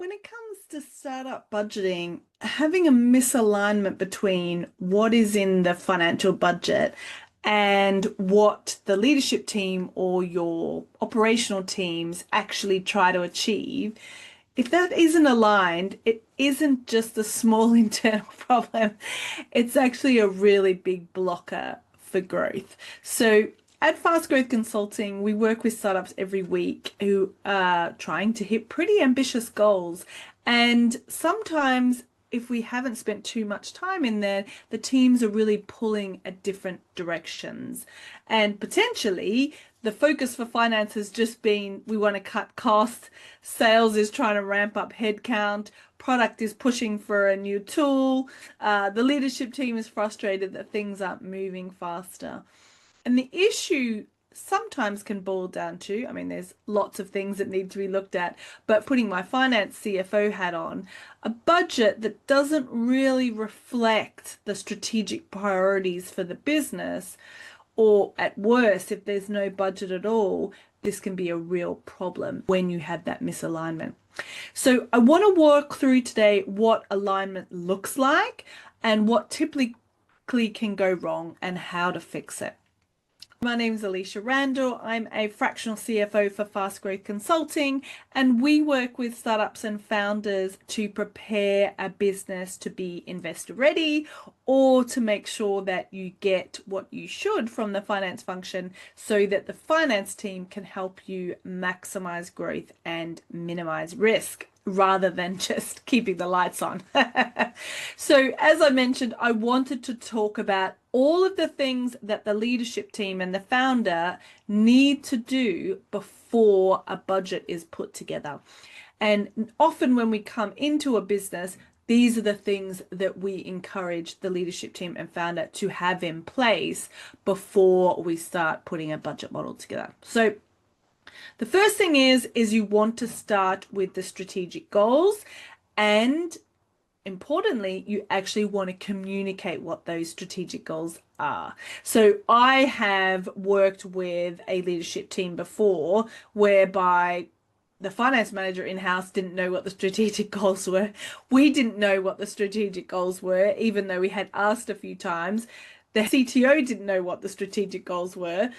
When it comes to startup budgeting, having a misalignment between what is in the financial budget and what the leadership team or your operational teams actually try to achieve, if that isn't aligned, it isn't just a small internal problem, it's actually a really big blocker for growth. So at Fast Growth Consulting, we work with startups every week who are trying to hit pretty ambitious goals. And sometimes, if we haven't spent too much time in there, the teams are really pulling at different directions. And potentially, the focus for finance has just been we want to cut costs, sales is trying to ramp up headcount, product is pushing for a new tool, the leadership team is frustrated that things aren't moving faster. And the issue sometimes can boil down to, there's lots of things that need to be looked at, but putting my finance CFO hat on, a budget that doesn't really reflect the strategic priorities for the business, or at worst, if there's no budget at all, this can be a real problem when you have that misalignment. So I want to walk through today what alignment looks like and what typically can go wrong and how to fix it. My name is Alysha Randall. I'm a fractional CFO for Fast Growth Consulting, and we work with startups and founders to prepare a business to be investor ready or to make sure that you get what you should from the finance function so that the finance team can help you maximize growth and minimize risk, rather than just keeping the lights on. So as I mentioned, I wanted to talk about all of the things that the leadership team and the founder need to do before a budget is put together. And often when we come into a business, these are the things that we encourage the leadership team and founder to have in place before we start putting a budget model together. So the first thing is you want to start with the strategic goals, and importantly, you actually want to communicate what those strategic goals are. So I have worked with a leadership team before whereby the finance manager in-house didn't know what the strategic goals were. We didn't know what the strategic goals were, even though we had asked a few times. The CTO didn't know what the strategic goals were.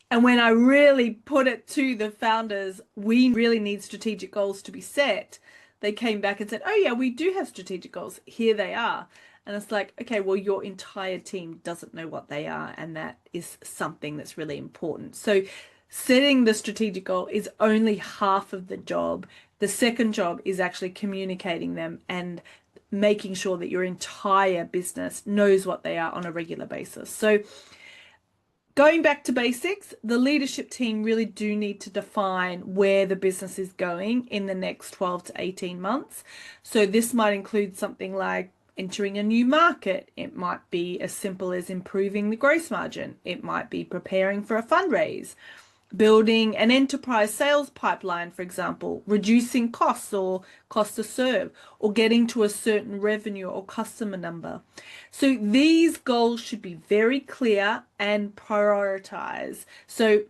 And when I really put it to the founders, we really need strategic goals to be set, they came back and said, oh yeah, we do have strategic goals. Here they are. And it's like, okay, well, your entire team doesn't know what they are. And that is something that's really important. So setting the strategic goal is only half of the job. The second job is actually communicating them and making sure that your entire business knows what they are on a regular basis. So going back to basics, the leadership team really do need to define where the business is going in the next 12 to 18 months. So this might include something like entering a new market. It might be as simple as improving the gross margin. It might be preparing for a fundraise, building an enterprise sales pipeline, for example, reducing costs or cost to serve, or getting to a certain revenue or customer number. So these goals should be very clear and prioritized. So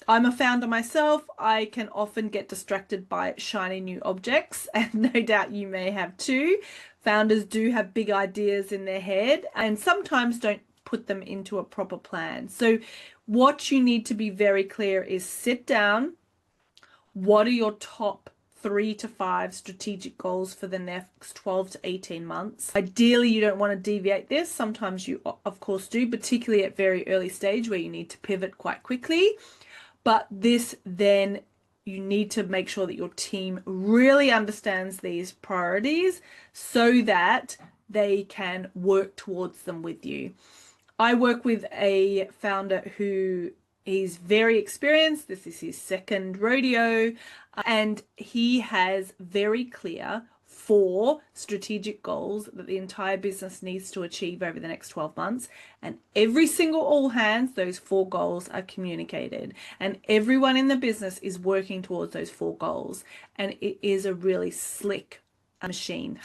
I'm a founder myself. I can often get distracted by shiny new objects, and no doubt you may have too. Founders do have big ideas in their head and sometimes don't put them into a proper plan. So what you need to be very clear is sit down. What are your top 3 to 5 strategic goals for the next 12 to 18 months? Ideally, you don't want to deviate this. Sometimes you, of course, do, particularly at very early stage where you need to pivot quite quickly. But this then you need to make sure that your team really understands these priorities so that they can work towards them with you. I work with a founder who is very experienced. This is his second rodeo, and he has very clear 4 strategic goals that the entire business needs to achieve over the next 12 months. And every single all hands, those 4 goals are communicated, and everyone in the business is working towards those 4 goals. And it is a really slick machine.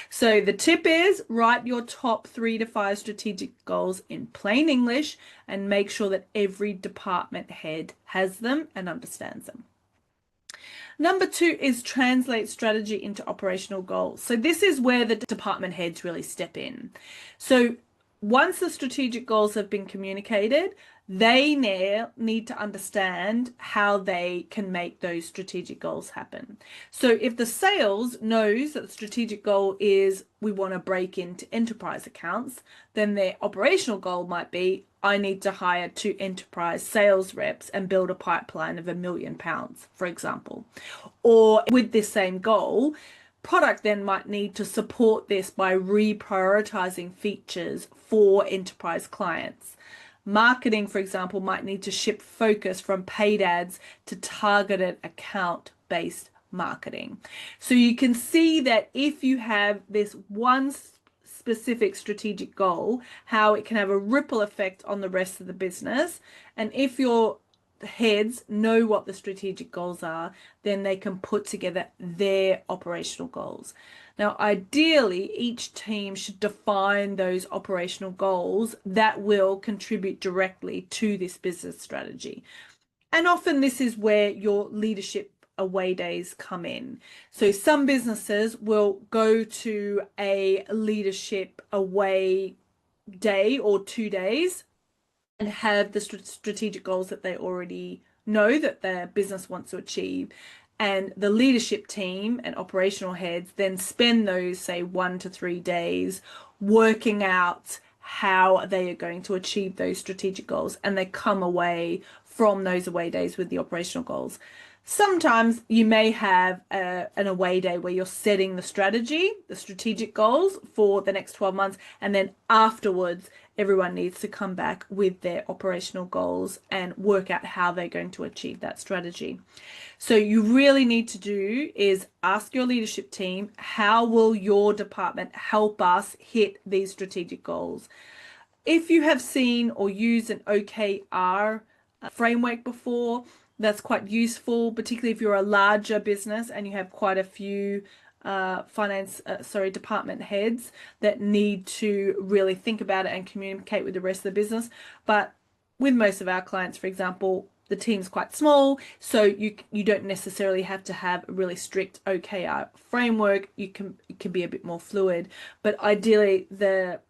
So the tip is write your top 3 to 5 strategic goals in plain English and make sure that every department head has them and understands them. Number two is translate strategy into operational goals. So this is where the department heads really step in. So once the strategic goals have been communicated, they now need to understand how they can make those strategic goals happen. So if the sales knows that the strategic goal is we want to break into enterprise accounts, then their operational goal might be I need to hire 2 enterprise sales reps and build a pipeline of £1 million, for example. Or with this same goal, product then might need to support this by reprioritizing features for enterprise clients. Marketing, for example, might need to shift focus from paid ads to targeted account-based marketing. So you can see that if you have this one specific strategic goal, how it can have a ripple effect on the rest of the business. And if your heads know what the strategic goals are, then they can put together their operational goals. Now, ideally, each team should define those operational goals that will contribute directly to this business strategy. And often this is where your leadership away days come in. So some businesses will go to a leadership away day or 2 days and have the strategic goals that they already know that their business wants to achieve. And the leadership team and operational heads then spend those, say, 1 to 3 days working out how they are going to achieve those strategic goals. And they come away from those away days with the operational goals. Sometimes you may have an away day where you're setting the strategy, the strategic goals for the next 12 months, and then afterwards, everyone needs to come back with their operational goals and work out how they're going to achieve that strategy. So you really need to do is ask your leadership team, how will your department help us hit these strategic goals? If you have seen or used an OKR framework before, that's quite useful, particularly if you're a larger business and you have quite a few department heads that need to really think about it and communicate with the rest of the business. But with most of our clients, for example, the team's quite small, so you don't necessarily have to have a really strict OKR framework. It can be a bit more fluid, but ideally the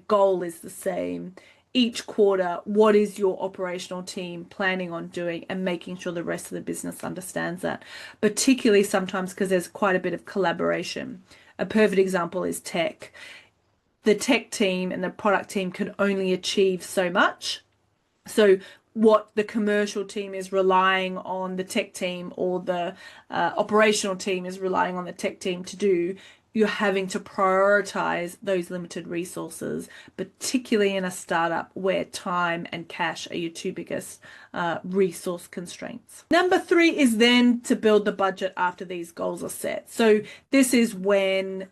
goal is the same. Each quarter, what is your operational team planning on doing, and making sure the rest of the business understands that, particularly sometimes because there's quite a bit of collaboration. A perfect example is tech. The tech team and the product team can only achieve so much. So what the commercial team is relying on the tech team, or the operational team is relying on the tech team to do, you're having to prioritize those limited resources, particularly in a startup where time and cash are your 2 biggest resource constraints. Number 3 is then to build the budget after these goals are set. So this is when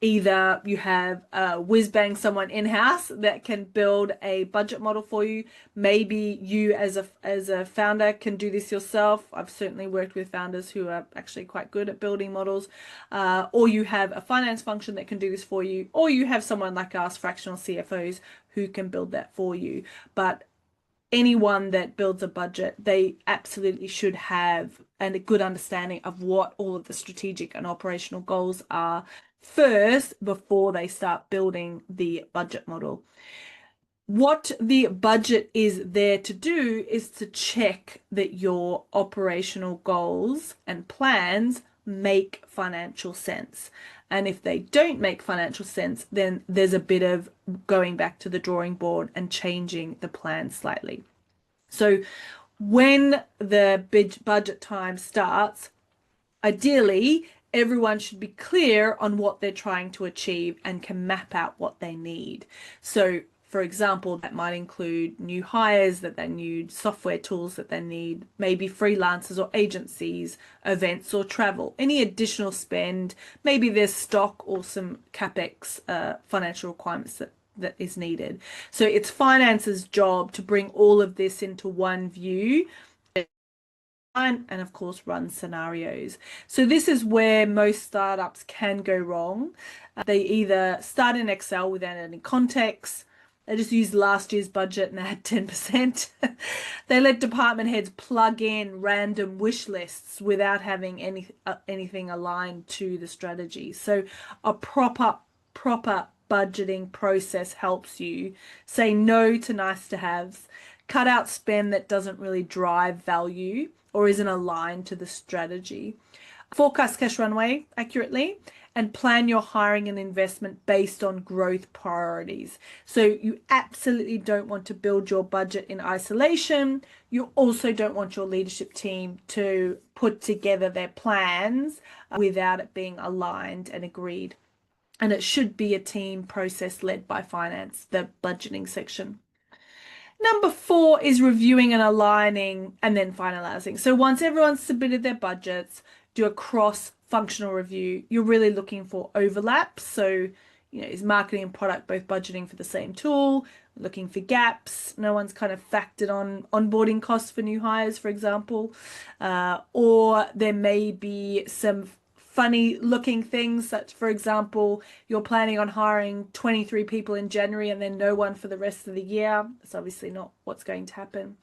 either you have whiz-bang someone in-house that can build a budget model for you. Maybe you as a founder can do this yourself. I've certainly worked with founders who are actually quite good at building models. Or you have a finance function that can do this for you. Or you have someone like us, fractional CFOs, who can build that for you. But anyone that builds a budget, they absolutely should have a good understanding of what all of the strategic and operational goals are first before they start building the budget model. What the budget is there to do is to check that your operational goals and plans make financial sense. And if they don't make financial sense, then there's a bit of going back to the drawing board and changing the plan slightly. So when the budget time starts, ideally, everyone should be clear on what they're trying to achieve and can map out what they need. So, for example, that might include new hires that they need, software tools that they need, maybe freelancers or agencies, events or travel, any additional spend, maybe there's stock or some CapEx financial requirements that is needed. So it's finance's job to bring all of this into one view and of course run scenarios. So this is where most startups can go wrong. They either start in Excel without any context, They just used last year's budget and they had 10%. They let department heads plug in random wish lists without having anything aligned to the strategy. So a proper budgeting process helps you say no to nice to haves, cut out spend that doesn't really drive value or isn't aligned to the strategy, forecast cash runway accurately, and plan your hiring and investment based on growth priorities. So you absolutely don't want to build your budget in isolation. You also don't want your leadership team to put together their plans without it being aligned and agreed. And it should be a team process led by finance, the budgeting section. Number 4 is reviewing and aligning and then finalizing. So once everyone's submitted their budgets, do a cross-functional review. You're really looking for overlaps. So, is marketing and product both budgeting for the same tool? Looking for gaps. No one's kind of factored on onboarding costs for new hires, for example. Or there may be some funny looking things, such, for example, you're planning on hiring 23 people in January and then no one for the rest of the year. That's obviously not what's going to happen.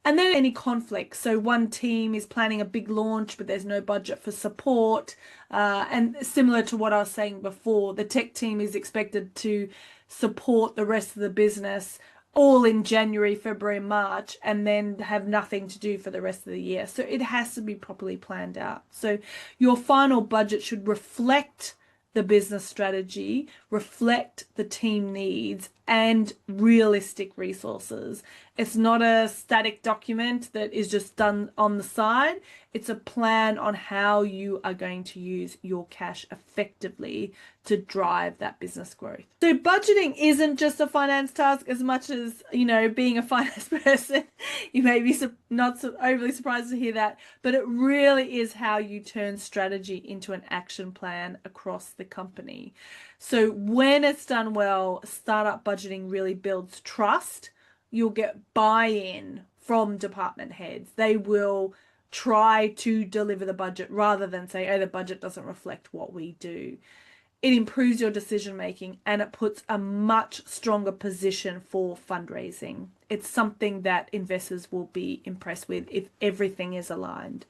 And then any conflict. So one team is planning a big launch, but there's no budget for support. And similar to what I was saying before, the tech team is expected to support the rest of the business all in January, February, March, and then have nothing to do for the rest of the year. So it has to be properly planned out. So your final budget should reflect the business strategy, reflect the team needs, and realistic resources. It's not a static document that is just done on the side. It's a plan on how you are going to use your cash effectively to drive that business growth. So budgeting isn't just a finance task as much as, being a finance person. You may be not so overly surprised to hear that, but it really is how you turn strategy into an action plan across the company. So when it's done well, startup budgeting really builds trust. You'll get buy-in from department heads. They will try to deliver the budget rather than say, oh, the budget doesn't reflect what we do. It improves your decision making and it puts a much stronger position for fundraising. It's something that investors will be impressed with if everything is aligned.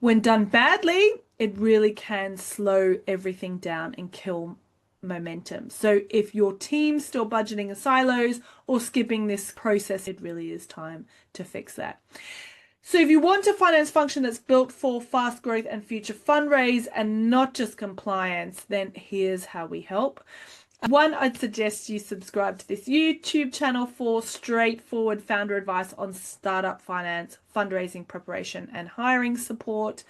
When done badly, it really can slow everything down and kill momentum. So if your team's still budgeting in silos or skipping this process, it really is time to fix that. So if you want a finance function that's built for fast growth and future fundraise and not just compliance, then here's how we help. One, I'd suggest you subscribe to this YouTube channel for straightforward founder advice on startup finance, fundraising preparation, and hiring support.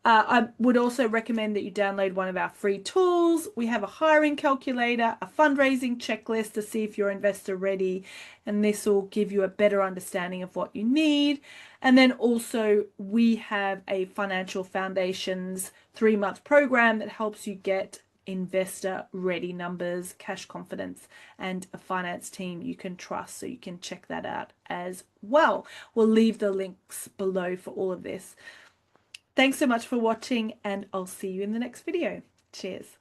I would also recommend that you download one of our free tools. We have a hiring calculator, a fundraising checklist to see if you're investor ready, and this will give you a better understanding of what you need. And then also we have a financial foundations 3-month program that helps you get investor ready numbers, cash confidence, and a finance team you can trust. So you can check that out as well. We'll leave the links below for all of this. Thanks so much for watching, and I'll see you in the next video. Cheers.